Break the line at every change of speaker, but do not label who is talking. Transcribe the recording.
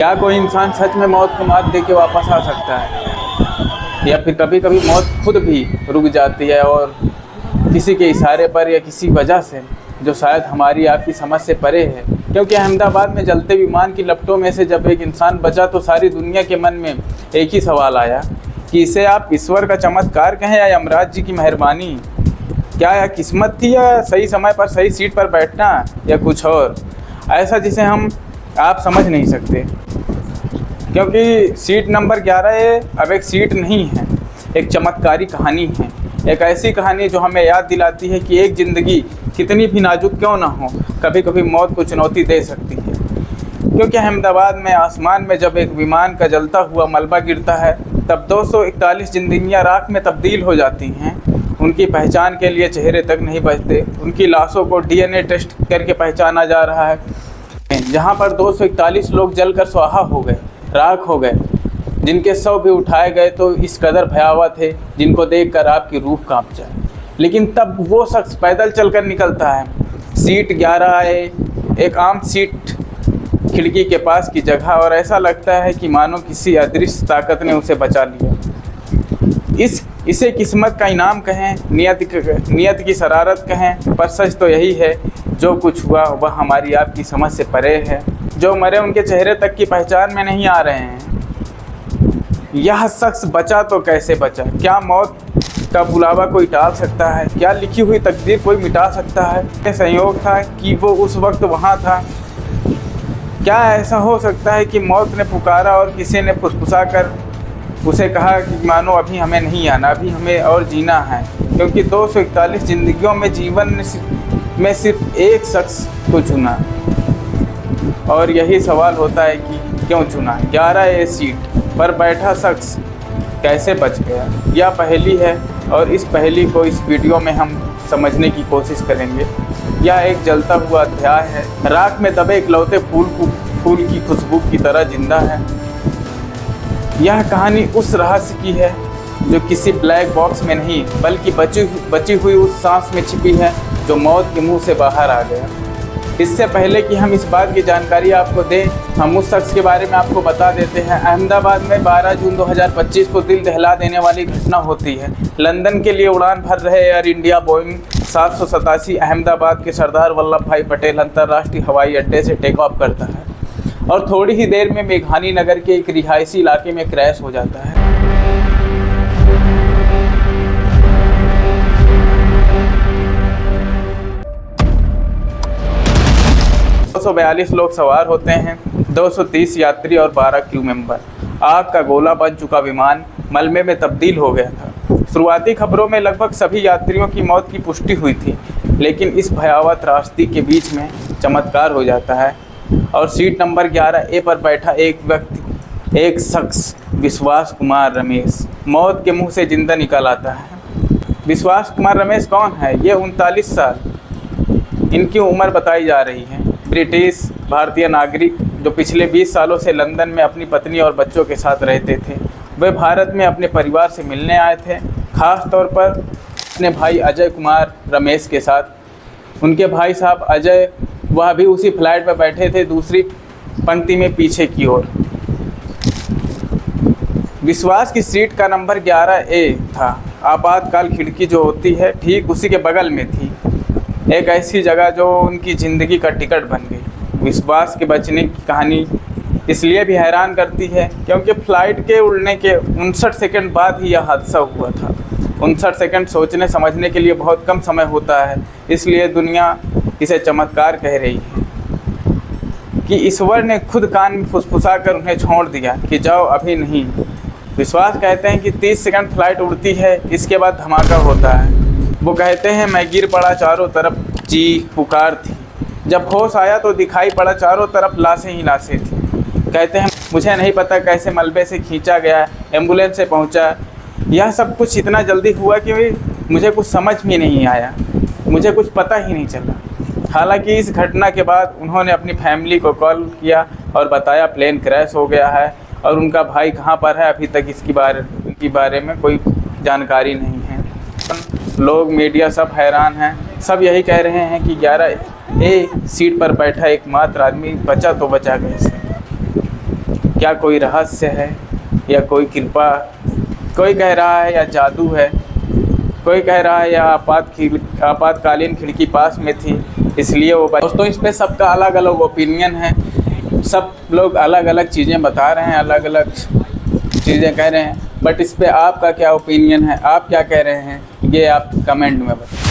क्या कोई इंसान सच में मौत को मात दे के वापस आ सकता है, या फिर कभी कभी मौत खुद भी रुक जाती है और किसी के इशारे पर या किसी वजह से जो शायद हमारी आपकी समझ से परे है। क्योंकि अहमदाबाद में जलते विमान की लपटों में से जब एक इंसान बचा तो सारी दुनिया के मन में एक ही सवाल आया कि इसे आप ईश्वर का चमत्कार कहें या यमराज जी की मेहरबानी। क्या यह किस्मत थी या सही समय पर सही सीट पर बैठना या कुछ और ऐसा जिसे आप समझ नहीं सकते। क्योंकि सीट नंबर 11 अब एक सीट नहीं है, एक चमत्कारी कहानी है। एक ऐसी कहानी जो हमें याद दिलाती है कि एक ज़िंदगी कितनी भी नाजुक क्यों ना हो, कभी कभी मौत को चुनौती दे सकती है। क्योंकि अहमदाबाद में आसमान में जब एक विमान का जलता हुआ मलबा गिरता है तब 241 जिंदगियां राख में तब्दील हो जाती हैं। उनकी पहचान के लिए चेहरे तक नहीं बचते। उनकी लाशों को डीएनए टेस्ट करके पहचाना जा रहा है। जहां पर 241 लोग जलकर स्वाहा हो गए, राख हो गए, जिनके शव भी उठाए गए तो इस कदर भयावह थे जिनको देखकर आपकी रूह कांप जाए। लेकिन तब वो शख्स पैदल चलकर निकलता है। सीट 11 है, एक आम सीट खिड़की के पास की जगह, और ऐसा लगता है कि मानो किसी अदृश्य ताकत ने उसे बचा लिया। इसे किस्मत का इनाम कहें, नियत की शरारत कहें, पर सच तो यही है जो कुछ हुआ वह हमारी आपकी समझ से परे है। जो मरे उनके चेहरे तक की पहचान में नहीं आ रहे हैं। यह शख्स बचा तो कैसे बचा? क्या मौत का बुलावा कोई टाल सकता है? क्या लिखी हुई तकदीर कोई मिटा सकता है? क्या संयोग था कि वो उस वक्त वहाँ था? क्या ऐसा हो सकता है कि मौत ने पुकारा और किसी ने फुसफुसा कर उसे कहा कि मानो अभी हमें नहीं आना, अभी हमें और जीना है? क्योंकि 241 जिंदगियों में जीवन में सिर्फ एक शख्स को चुना, और यही सवाल होता है कि क्यों चुना? 11 सीट पर बैठा शख्स कैसे बच गया? यह पहेली है, और इस पहेली को इस वीडियो में हम समझने की कोशिश करेंगे। यह एक जलता हुआ अध्याय है, राख में दबे इकलौते फूल की खुशबू की तरह जिंदा है। यह कहानी उस रहस्य की है जो किसी ब्लैक बॉक्स में नहीं बल्कि बची हुई उस सांस में छिपी है जो मौत के मुंह से बाहर आ गया। इससे पहले कि हम इस बात की जानकारी आपको दें, हम उस शख्स के बारे में आपको बता देते हैं। अहमदाबाद में 12 जून 2025 को दिल दहला देने वाली घटना होती है। लंदन के लिए उड़ान भर रहे एयर इंडिया बोइंग 787 अहमदाबाद के सरदार वल्लभ भाई पटेल अंतर्राष्ट्रीय हवाई अड्डे से टेक ऑफ करता है और थोड़ी ही देर में मेघानी नगर के एक रिहायशी इलाके में क्रैश हो जाता है। 242 लोग सवार होते हैं, 230 यात्री और 12 क्रू मेंबर। आग का गोला बन चुका विमान मलबे में तब्दील हो गया था। शुरुआती खबरों में लगभग सभी यात्रियों की मौत की पुष्टि हुई थी, लेकिन इस भयावह त्रासदी के बीच में चमत्कार हो जाता है और सीट नंबर 11A पर बैठा एक शख्स विश्वास कुमार रमेश मौत के मुंह से जिंदा निकल आता है। विश्वास कुमार रमेश कौन है? ये 39 साल इनकी उम्र बताई जा रही है। ब्रिटिश भारतीय नागरिक जो पिछले 20 सालों से लंदन में अपनी पत्नी और बच्चों के साथ रहते थे। वे भारत में अपने परिवार से मिलने आए थे, ख़ास तौर पर अपने भाई अजय कुमार रमेश के साथ। उनके भाई साहब अजय वह भी उसी फ्लाइट पर बैठे थे, दूसरी पंक्ति में पीछे की ओर। विश्वास की सीट का नंबर 11A था। आपातकाल खिड़की जो होती है ठीक उसी के बगल में थी, एक ऐसी जगह जो उनकी ज़िंदगी का टिकट बन गई। विश्वास के बचने की कहानी इसलिए भी हैरान करती है क्योंकि फ़्लाइट के उड़ने के 59 सेकंड बाद ही यह हादसा हुआ था। 59 सेकंड सोचने समझने के लिए बहुत कम समय होता है, इसलिए दुनिया इसे चमत्कार कह रही है कि ईश्वर ने खुद कान में फुसफुसा कर उन्हें छोड़ दिया कि जाओ, अभी नहीं। विश्वास कहते हैं कि 30 सेकंड फ्लाइट उड़ती है, इसके बाद धमाका होता है। वो कहते हैं मैं गिर पड़ा, चारों तरफ चीख पुकार थी। जब होश आया तो दिखाई पड़ा चारों तरफ लाशें ही लाशें थी। कहते हैं मुझे नहीं पता कैसे मलबे से खींचा गया, एम्बुलेंस से पहुंचा। यह सब कुछ इतना जल्दी हुआ कि मुझे कुछ समझ में नहीं आया, मुझे कुछ पता ही नहीं चला। हालांकि इस घटना के बाद उन्होंने अपनी फैमिली को कॉल किया और बताया प्लेन क्रैश हो गया है और उनका भाई कहाँ पर है, अभी तक इसके बारे में कोई जानकारी नहीं है। लोग, मीडिया सब हैरान हैं। सब यही कह रहे हैं कि 11A सीट पर बैठा एकमात्र आदमी बचा तो बचा कैसे। क्या कोई रहस्य है या कोई कृपा, कोई कह रहा है या जादू है, कोई कह रहा है या आपातकालीन खिड़की पास में थी इसलिए वो दोस्तों इस पे सबका अलग अलग ओपिनियन है, सब लोग अलग अलग चीज़ें बता रहे हैं, अलग अलग चीज़ें कह रहे हैं, बट इस पे आपका क्या ओपिनियन है, आप क्या कह रहे हैं, ये आप कमेंट में बताएं।